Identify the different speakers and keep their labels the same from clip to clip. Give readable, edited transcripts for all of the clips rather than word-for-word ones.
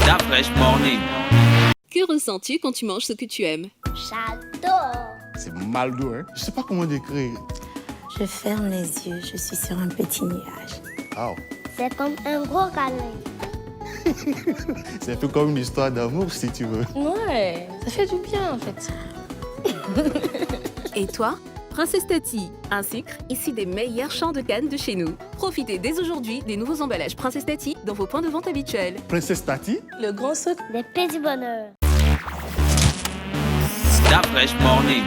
Speaker 1: La Fresh Morning.
Speaker 2: Que ressens-tu quand tu manges ce que tu aimes?
Speaker 3: J'adore.
Speaker 4: C'est Maldo, hein. Je sais pas comment décrire.
Speaker 5: Je ferme les yeux, je suis sur un petit nuage.
Speaker 4: Wow.
Speaker 3: C'est comme un gros câlin.
Speaker 4: C'est un peu comme une histoire d'amour, si tu veux.
Speaker 6: Ouais, ça fait du bien en fait.
Speaker 2: Et toi? Princesse Tati, un sucre issu des meilleurs champs de canne de chez nous. Profitez dès aujourd'hui des nouveaux emballages Princesse Tati dans vos points de vente habituels.
Speaker 4: Princesse Tati?
Speaker 6: Le grand sucre.
Speaker 3: Des petits bonheurs.
Speaker 1: La Fresh Morning.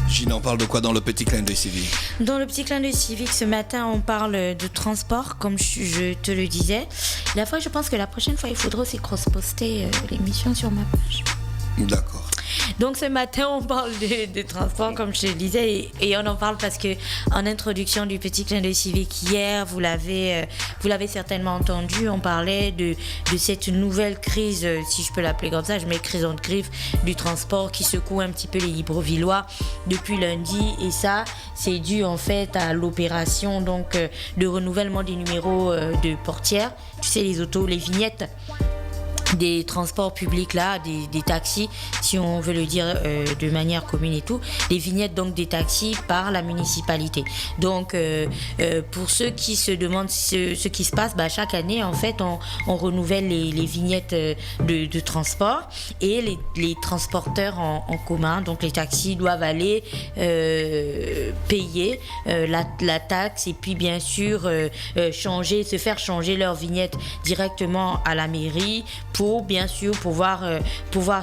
Speaker 7: Gina, on parle de quoi dans le petit clin d'œil civique?
Speaker 5: Dans le petit clin d'œil civique, ce matin, on parle de transport, comme je te le disais. La fois, je pense que la prochaine fois, il faudra aussi cross-poster l'émission sur ma page.
Speaker 7: D'accord.
Speaker 5: Donc ce matin, on parle de transport, comme je te le disais, et on en parle parce que en introduction du petit clin d'œil civique hier, vous l'avez certainement entendu, on parlait de cette nouvelle crise, si je peux l'appeler comme ça, je mets crise entre griffes, du transport qui secoue un petit peu les Librevillois depuis lundi, et ça, c'est dû en fait à l'opération donc de renouvellement des numéros de portières, tu sais, les autos, les vignettes des transports publics là, des taxis, si on veut le dire de manière commune et tout, les vignettes donc des taxis par la municipalité. Donc pour ceux qui se demandent ce qui se passe, chaque année en fait on renouvelle les vignettes de transport, et les transporteurs en commun, donc les taxis, doivent aller payer la taxe, et puis bien sûr se faire changer leur vignette directement à la mairie pour bien sûr pouvoir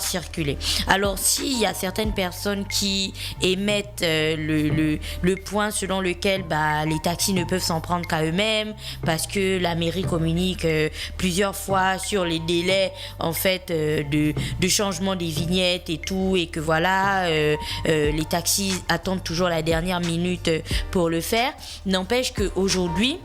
Speaker 5: circuler. Alors s'il y a certaines personnes qui émettent le point selon lequel les taxis ne peuvent s'en prendre qu'à eux-mêmes parce que la mairie communique plusieurs fois sur les délais en fait de changement des vignettes et tout, et que voilà les taxis attendent toujours la dernière minute pour le faire, n'empêche qu'aujourd'hui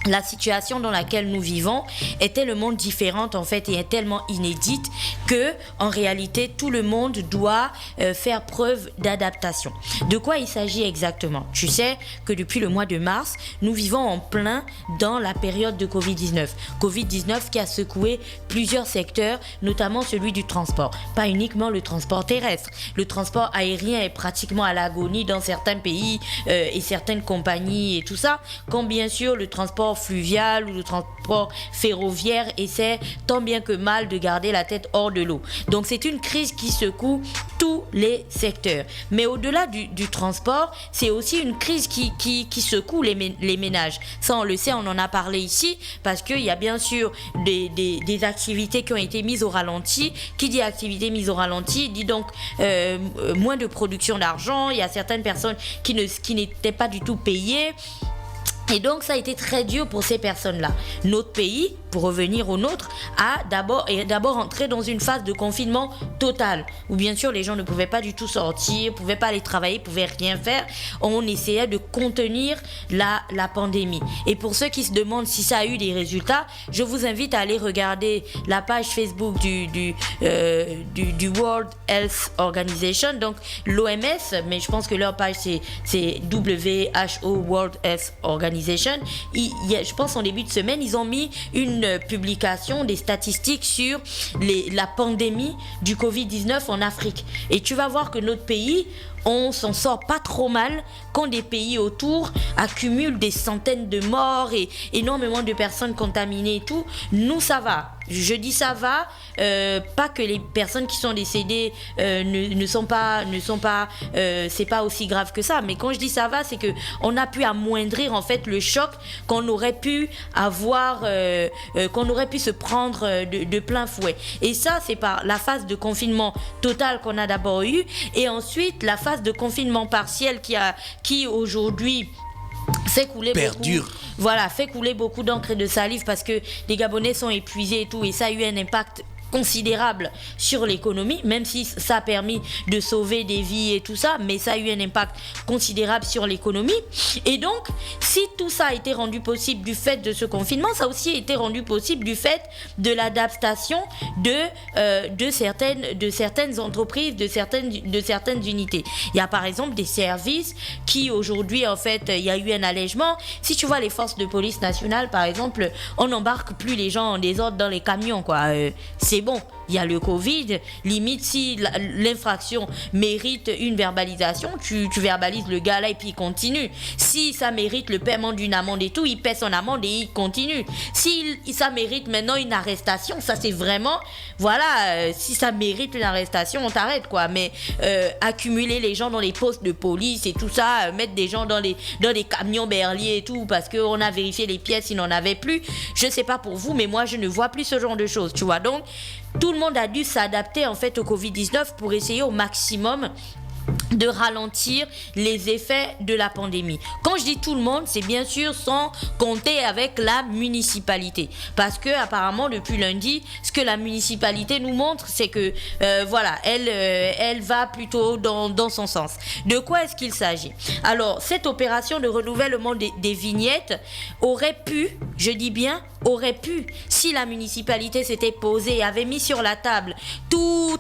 Speaker 5: la situation dans laquelle nous vivons est tellement différente en fait, et est tellement inédite que en réalité tout le monde doit faire preuve d'adaptation. De quoi il s'agit exactement? Tu sais que depuis le mois de mars, nous vivons en plein dans la période de Covid-19. Covid-19 qui a secoué plusieurs secteurs, notamment celui du transport. Pas uniquement le transport terrestre. Le transport aérien est pratiquement à l'agonie dans certains pays et certaines compagnies et tout ça, quand bien sûr le transport fluvial ou le transport ferroviaire essaie tant bien que mal de garder la tête hors de l'eau. Donc c'est une crise qui secoue tous les secteurs. Mais au-delà du transport, c'est aussi une crise qui secoue les ménages. Ça on le sait, on en a parlé ici, parce qu'il y a bien sûr des activités qui ont été mises au ralenti. Qui dit activité mise au ralenti dit donc moins de production d'argent. Il y a certaines personnes qui n'étaient pas du tout payées. Et donc ça a été très dur pour ces personnes-là. Notre pays, pour revenir au nôtre, a d'abord entré dans une phase de confinement total, où bien sûr les gens ne pouvaient pas du tout sortir, ne pouvaient pas aller travailler, ne pouvaient rien faire. On essayait de contenir la pandémie. Et pour ceux qui se demandent si ça a eu des résultats, je vous invite à aller regarder la page Facebook du World Health Organization, donc l'OMS, mais je pense que leur page c'est WHO, World Health Organization. Je pense en début de semaine, ils ont mis une publication des statistiques sur la pandémie du Covid-19 en Afrique. Et tu vas voir que notre pays, on s'en sort pas trop mal quand des pays autour accumulent des centaines de morts et énormément de personnes contaminées et tout. Nous, ça va. Je dis ça va, pas que les personnes qui sont décédées ne sont pas, c'est pas aussi grave que ça. Mais quand je dis ça va, c'est que on a pu amoindrir en fait le choc qu'on aurait pu avoir, qu'on aurait pu se prendre de plein fouet. Et ça, c'est par la phase de confinement total qu'on a d'abord eu, et ensuite la phase de confinement partiel qui aujourd'hui fait couler fait couler beaucoup d'encre et de salive, parce que les Gabonais sont épuisés et tout, et ça a eu un impact considérable sur l'économie, même si ça a permis de sauver des vies et tout ça, mais ça a eu un impact considérable sur l'économie. Et donc, si tout ça a été rendu possible du fait de ce confinement, ça a aussi été rendu possible du fait de l'adaptation de certaines entreprises, de certaines unités. Il y a par exemple des services qui aujourd'hui, en fait, il y a eu un allègement. Si tu vois les forces de police nationale, par exemple, on n'embarque plus les gens en désordre dans les camions, quoi. C'est bon. Il y a le Covid, limite si l'infraction mérite une verbalisation, tu verbalises le gars là et puis il continue. Si ça mérite le paiement d'une amende et tout, il paie son amende et il continue. Si ça mérite maintenant une arrestation, ça c'est vraiment, voilà, si ça mérite une arrestation, on t'arrête quoi. Mais accumuler les gens dans les postes de police et tout ça, mettre des gens dans les camions berliers et tout parce qu'on a vérifié les pièces, il n'en avait plus. Je sais pas pour vous, mais moi je ne vois plus ce genre de choses, tu vois. Donc tout le monde a dû s'adapter en fait au Covid-19 pour essayer au maximum de ralentir les effets de la pandémie. Quand je dis tout le monde, c'est bien sûr sans compter avec la municipalité. Parce que apparemment depuis lundi, ce que la municipalité nous montre, c'est que voilà, elle va plutôt dans son sens. De quoi est-ce qu'il s'agit? Alors, cette opération de renouvellement des vignettes aurait pu, je dis bien, aurait pu, si la municipalité s'était posée et avait mis sur la table tous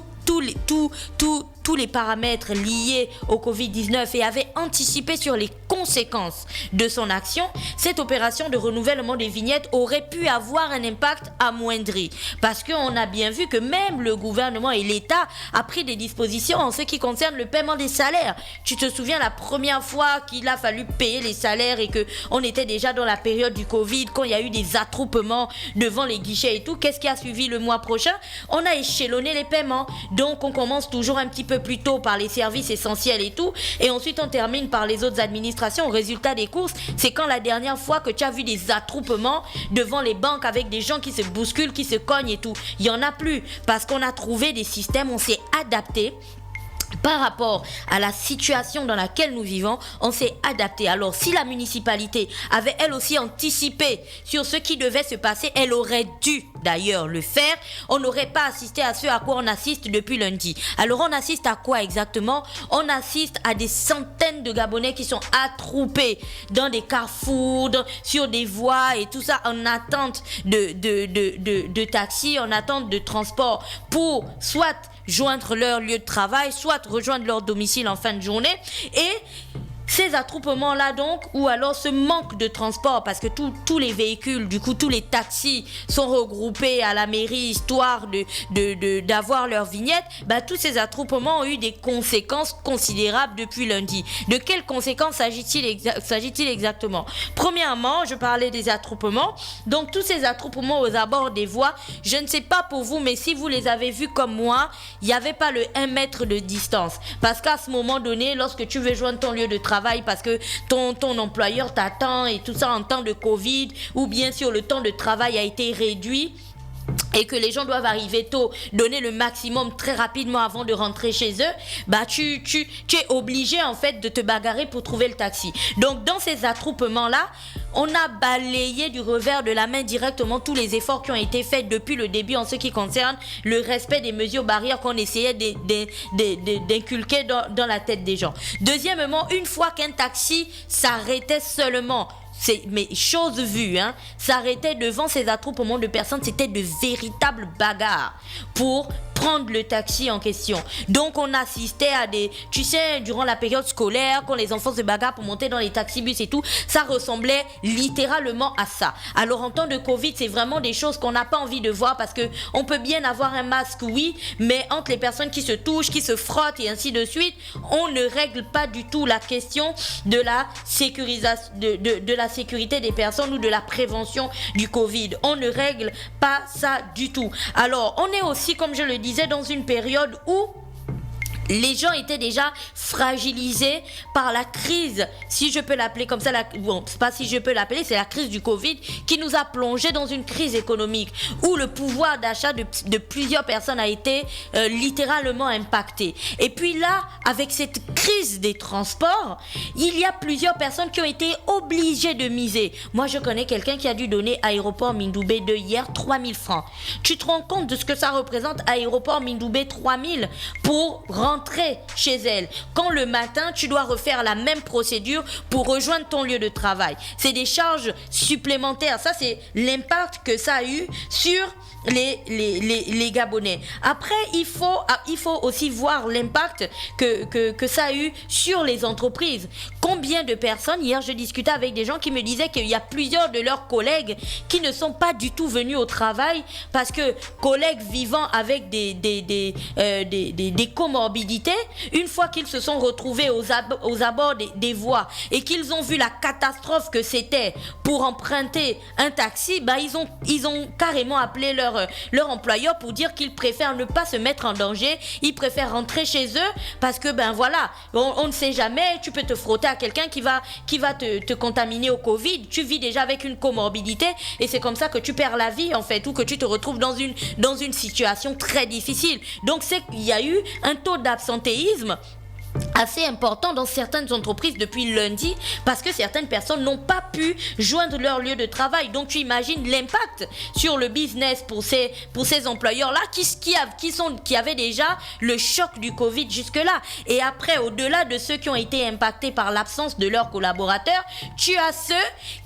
Speaker 5: les paramètres liés au Covid-19 et avait anticipé sur les conséquences de son action, cette opération de renouvellement des vignettes aurait pu avoir un impact amoindri. Parce qu'on a bien vu que même le gouvernement et l'État a pris des dispositions en ce qui concerne le paiement des salaires. Tu te souviens la première fois qu'il a fallu payer les salaires et qu'on était déjà dans la période du Covid, quand il y a eu des attroupements devant les guichets et tout, qu'est-ce qui a suivi le mois prochain? On a échelonné les paiements. Donc on commence toujours un petit peu plus tôt par les services essentiels et tout, et ensuite on termine par les autres administrations. Au résultat des courses, c'est quand la dernière fois que tu as vu des attroupements devant les banques avec des gens qui se bousculent, qui se cognent et tout? Il y en a plus, parce qu'on a trouvé des systèmes, on s'est adapté. Par rapport à la situation dans laquelle nous vivons, on s'est adapté. Alors, si la municipalité avait elle aussi anticipé sur ce qui devait se passer, elle aurait dû d'ailleurs le faire. On n'aurait pas assisté à ce à quoi on assiste depuis lundi. Alors, on assiste à quoi exactement? On assiste à des centaines de Gabonais qui sont attroupés dans des carrefours, sur des voies et tout ça en attente de taxi, en attente de transport pour soit joindre leur lieu de travail, soit rejoindre leur domicile en fin de journée. Et ces attroupements-là donc, ou alors ce manque de transport, parce que tous les véhicules, du coup tous les taxis sont regroupés à la mairie histoire d'avoir leur vignette, bah, tous ces attroupements ont eu des conséquences considérables depuis lundi. De quelles conséquences s'agit-il exactement? Premièrement, je parlais des attroupements, donc tous ces attroupements aux abords des voies, je ne sais pas pour vous, mais si vous les avez vus comme moi, il n'y avait pas le 1 mètre de distance, parce qu'à ce moment donné, lorsque tu veux joindre ton lieu de travail parce que ton employeur t'attend et tout ça en temps de Covid, ou bien sûr le temps de travail a été réduit et que les gens doivent arriver tôt, donner le maximum très rapidement avant de rentrer chez eux, bah tu es obligé en fait de te bagarrer pour trouver le taxi. Donc dans ces attroupements-là, on a balayé du revers de la main directement tous les efforts qui ont été faits depuis le début en ce qui concerne le respect des mesures barrières qu'on essayait d'inculquer dans la tête des gens. Deuxièmement, une fois qu'un taxi s'arrêtait seulement, mais chose vue, s'arrêtait devant ces attroupements de personnes, c'était de véritables bagarres pour prendre le taxi en question. Donc on assistait à tu sais, durant la période scolaire, quand les enfants se bagarrent pour monter dans les taxibus et tout, ça ressemblait littéralement à ça. Alors en temps de Covid, c'est vraiment des choses qu'on n'a pas envie de voir, parce que on peut bien avoir un masque, oui, mais entre les personnes qui se touchent, qui se frottent et ainsi de suite, on ne règle pas du tout la question de la sécurisation, de la sécurité des personnes ou de la prévention du Covid. On ne règle pas ça du tout. Alors on est aussi, comme je le disais, dans une période où les gens étaient déjà fragilisés par la crise, si je peux l'appeler comme ça, bon, c'est pas si je peux l'appeler, c'est la crise du Covid qui nous a plongé dans une crise économique où le pouvoir d'achat de plusieurs personnes a été littéralement impacté. Et puis là, avec cette crise crise des transports, il y a plusieurs personnes qui ont été obligées de miser. Moi, je connais quelqu'un qui a dû donner aéroport Mindoubé de hier 3000 francs. Tu te rends compte de ce que ça représente, aéroport Mindoubé 3000 pour rentrer chez elle. Quand le matin, tu dois refaire la même procédure pour rejoindre ton lieu de travail. C'est des charges supplémentaires. Ça, c'est l'impact que ça a eu sur les Gabonais. Après, il faut aussi voir l'impact que ça a eu sur les entreprises. Combien de personnes, hier je discutais avec des gens qui me disaient qu'il y a plusieurs de leurs collègues qui ne sont pas du tout venus au travail parce que collègues vivant avec des comorbidités, une fois qu'ils se sont retrouvés aux abords des voies et qu'ils ont vu la catastrophe que c'était pour emprunter un taxi, ils ont carrément appelé leur employeur pour dire qu'ils préfèrent ne pas se mettre en danger, ils préfèrent rentrer chez eux parce que on ne sait jamais, tu peux te frotter à quelqu'un qui va te contaminer au Covid, tu vis déjà avec une comorbidité et c'est comme ça que tu perds la vie en fait ou que tu te retrouves dans une situation très difficile. Donc il y a eu un taux d'absentéisme assez important dans certaines entreprises depuis lundi parce que certaines personnes n'ont pas pu joindre leur lieu de travail. Donc tu imagines l'impact sur le business pour ces employeurs-là qui avaient déjà le choc du Covid jusque-là. Et après, au-delà de ceux qui ont été impactés par l'absence de leurs collaborateurs, tu as ceux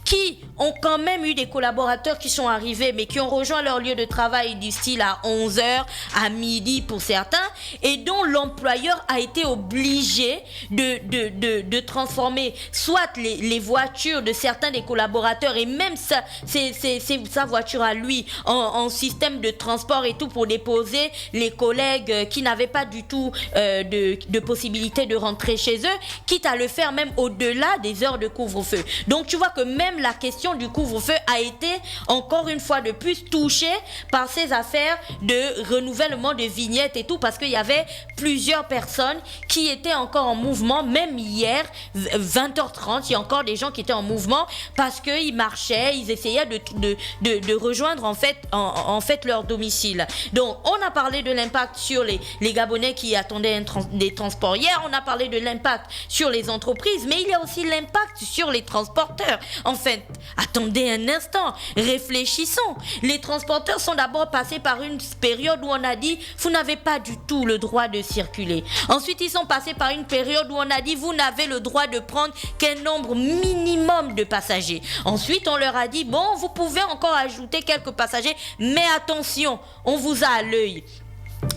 Speaker 5: qui ont quand même eu des collaborateurs qui sont arrivés mais qui ont rejoint leur lieu de travail du style à 11h, à midi pour certains et dont l'employeur a été obligé de transformer soit les voitures de certains des collaborateurs et même sa voiture à lui en système de transport et tout pour déposer les collègues qui n'avaient pas du tout de possibilité de rentrer chez eux, quitte à le faire même au-delà des heures de couvre-feu. Donc tu vois que même la question du couvre-feu a été encore une fois de plus touchée par ces affaires de renouvellement de vignettes et tout parce qu'il y avait plusieurs personnes qui étaient encore en mouvement, même hier 20h30 il y a encore des gens qui étaient en mouvement parce qu'ils marchaient, ils essayaient de rejoindre en fait leur domicile. Donc on a parlé de l'impact sur les Gabonais qui attendaient des transports hier, on a parlé de l'impact sur les entreprises, mais il y a aussi l'impact sur les transporteurs. En fait, attendez un instant, réfléchissons. Les transporteurs sont d'abord passés par une période où on a dit vous n'avez pas du tout le droit de circuler. Ensuite, ils sont passés par une période où on a dit vous n'avez le droit de prendre qu'un nombre minimum de passagers. Ensuite, on leur a dit bon, vous pouvez encore ajouter quelques passagers, mais attention, on vous a à l'œil.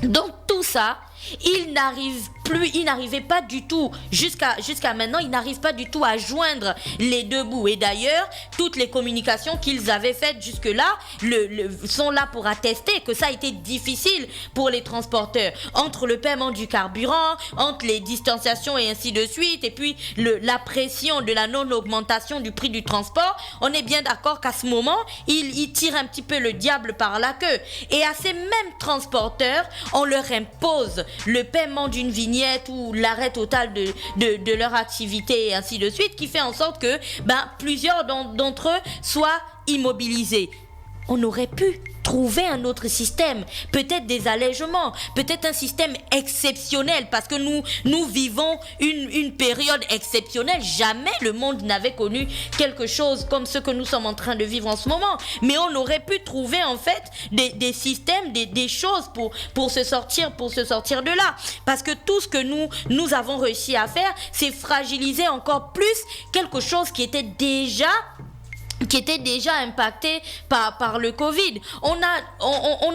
Speaker 5: Donc tout ça, ils n'arrivaient pas du tout, jusqu'à maintenant, ils n'arrivent pas du tout à joindre les deux bouts. Et d'ailleurs, toutes les communications qu'ils avaient faites jusque-là sont là pour attester que ça a été difficile pour les transporteurs. Entre le paiement du carburant, entre les distanciations et ainsi de suite, et puis la pression de la non-augmentation du prix du transport, on est bien d'accord qu'à ce moment, ils tirent un petit peu le diable par la queue. Et à ces mêmes transporteurs, on leur impose le paiement d'une vignette ou l'arrêt total de leur activité et ainsi de suite, qui fait en sorte que plusieurs d'entre eux soient immobilisés. On aurait pu trouver un autre système, peut-être des allègements, peut-être un système exceptionnel, parce que nous vivons une période exceptionnelle. Jamais le monde n'avait connu quelque chose comme ce que nous sommes en train de vivre en ce moment. Mais on aurait pu trouver en fait des systèmes, des choses pour se sortir de là. Parce que tout ce que nous avons réussi à faire, c'est fragiliser encore plus quelque chose qui était déjà impacté par le Covid. On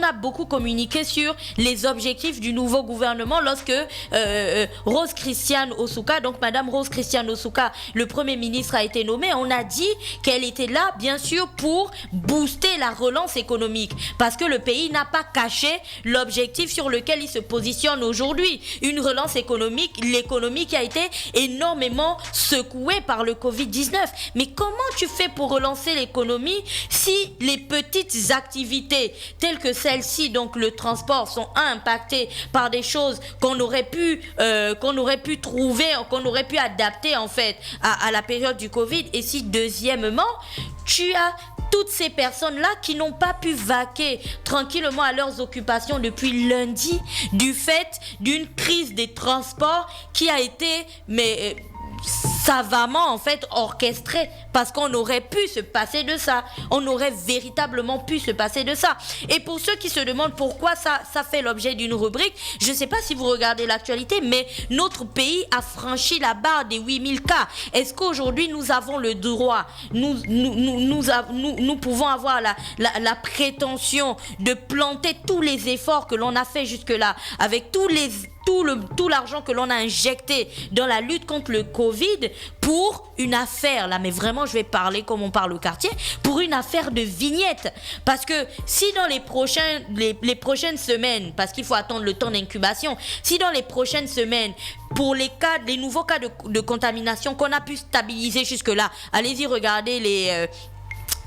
Speaker 5: a beaucoup communiqué sur les objectifs du nouveau gouvernement lorsque Rose Christiane Osuka, donc Madame Rose Christiane Osuka, le Premier ministre, a été nommé. On a dit qu'elle était là, bien sûr, pour booster la relance économique, parce que le pays n'a pas caché l'objectif sur lequel il se positionne aujourd'hui. Une relance économique, l'économie qui a été énormément secouée par le Covid-19. Mais comment tu fais pour relancer l'économie si les petites activités telles que celle-ci, donc le transport, sont impactées par des choses qu'on aurait pu trouver, qu'on aurait pu adapter en fait à la période du Covid. Et si deuxièmement tu as toutes ces personnes-là qui n'ont pas pu vaquer tranquillement à leurs occupations depuis lundi du fait d'une crise des transports qui a été savamment en fait orchestrée, parce qu'on aurait pu se passer de ça, on aurait véritablement pu se passer de ça. Et pour ceux qui se demandent pourquoi ça fait l'objet d'une rubrique, je ne sais pas si vous regardez l'actualité, mais notre pays a franchi la barre des 8000 cas. Est-ce qu'aujourd'hui nous avons le droit, nous pouvons avoir la prétention de planter tous les efforts que l'on a fait jusque-là, avec tout l'argent que l'on a injecté dans la lutte contre le Covid pour une affaire, là, mais vraiment je vais parler comme on parle au quartier, pour une affaire de vignette. Parce que si dans les prochaines semaines, parce qu'il faut attendre le temps d'incubation, si dans les prochaines semaines, pour les nouveaux cas de contamination qu'on a pu stabiliser jusque-là, allez-y regarder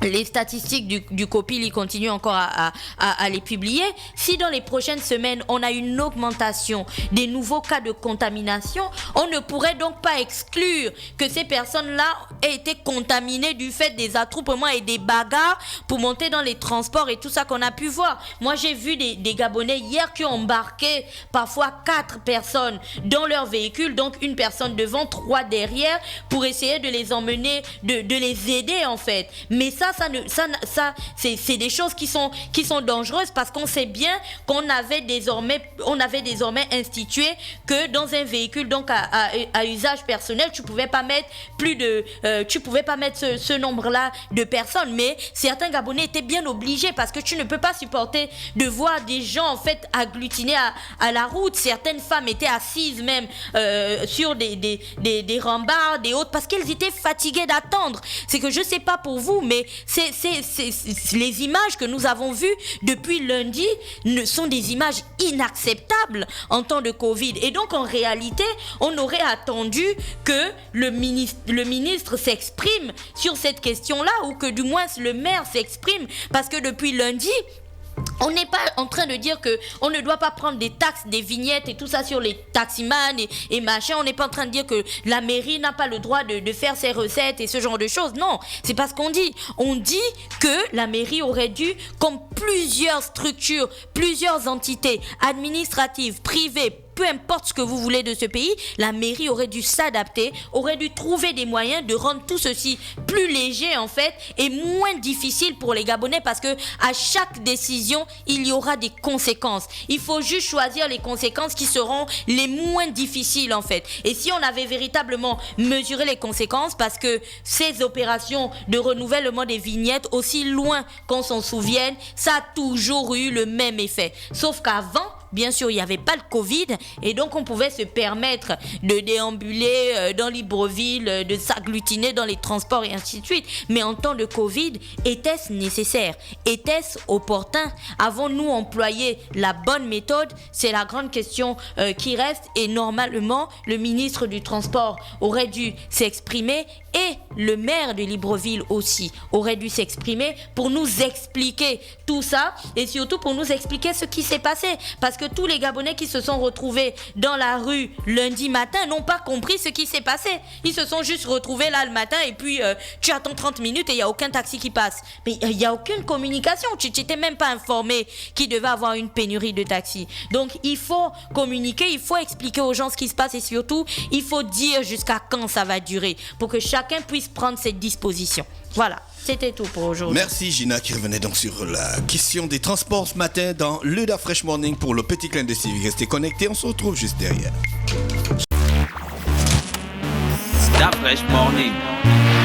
Speaker 5: les statistiques du COPIL, ils continuent encore à les publier. Si dans les prochaines semaines, on a une augmentation des nouveaux cas de contamination, on ne pourrait donc pas exclure que ces personnes-là aient été contaminées du fait des attroupements et des bagarres pour monter dans les transports et tout ça qu'on a pu voir. Moi, j'ai vu des Gabonais hier qui ont embarqué parfois 4 personnes dans leur véhicule, donc une personne devant, 3 derrière, pour essayer de les emmener, de les aider en fait. Mais ça, c'est des choses qui sont dangereuses, parce qu'on sait bien qu'on avait désormais institué que dans un véhicule donc à usage personnel, tu pouvais pas mettre ce nombre-là de personnes. Mais certains Gabonais étaient bien obligés, parce que tu ne peux pas supporter de voir des gens en fait agglutinés à la route. Certaines femmes étaient assises même sur des rambardes, des autres, parce qu'elles étaient fatiguées d'attendre. C'est que je sais pas pour vous, mais c'est les images que nous avons vues depuis lundi sont des images inacceptables en temps de Covid. Et donc en réalité, on aurait attendu que le ministre s'exprime sur cette question-là, ou que du moins le maire s'exprime, parce que depuis lundi, on n'est pas en train de dire que on ne doit pas prendre des taxes, des vignettes et tout ça sur les taximans et machin. On n'est pas en train de dire que la mairie n'a pas le droit de faire ses recettes et ce genre de choses. Non, c'est pas ce qu'on dit. On dit que la mairie aurait dû, comme plusieurs structures, plusieurs entités administratives, privées, peu importe ce que vous voulez de ce pays, la mairie aurait dû s'adapter, aurait dû trouver des moyens de rendre tout ceci plus léger en fait et moins difficile pour les Gabonais, parce que à chaque décision, il y aura des conséquences. Il faut juste choisir les conséquences qui seront les moins difficiles en fait. Et si on avait véritablement mesuré les conséquences, parce que ces opérations de renouvellement des vignettes, aussi loin qu'on s'en souvienne, ça a toujours eu le même effet. Sauf qu'avant, bien sûr, il n'y avait pas le Covid, et donc on pouvait se permettre de déambuler dans Libreville, de s'agglutiner dans les transports et ainsi de suite. Mais en temps de Covid, était-ce nécessaire? Était-ce opportun? Avons-nous employé la bonne méthode? C'est la grande question qui reste, et normalement, le ministre du Transport aurait dû s'exprimer, et le maire de Libreville aussi aurait dû s'exprimer pour nous expliquer tout ça, et surtout pour nous expliquer ce qui s'est passé. Parce que tous les Gabonais qui se sont retrouvés dans la rue lundi matin n'ont pas compris ce qui s'est passé. Ils se sont juste retrouvés là le matin, et puis tu attends 30 minutes et il n'y a aucun taxi qui passe. Mais il n'y a aucune communication. Tu n'étais même pas informé qu'il devait avoir une pénurie de taxis. Donc il faut communiquer, il faut expliquer aux gens ce qui se passe, et surtout il faut dire jusqu'à quand ça va durer pour que chacun puisse prendre ses dispositions. Voilà, c'était tout pour aujourd'hui.
Speaker 7: Merci Gina, qui revenait donc sur la question des transports ce matin dans le Da Fresh Morning pour le petit clin de Civic. Restez connectés, on se retrouve juste derrière.
Speaker 1: Da Fresh Morning.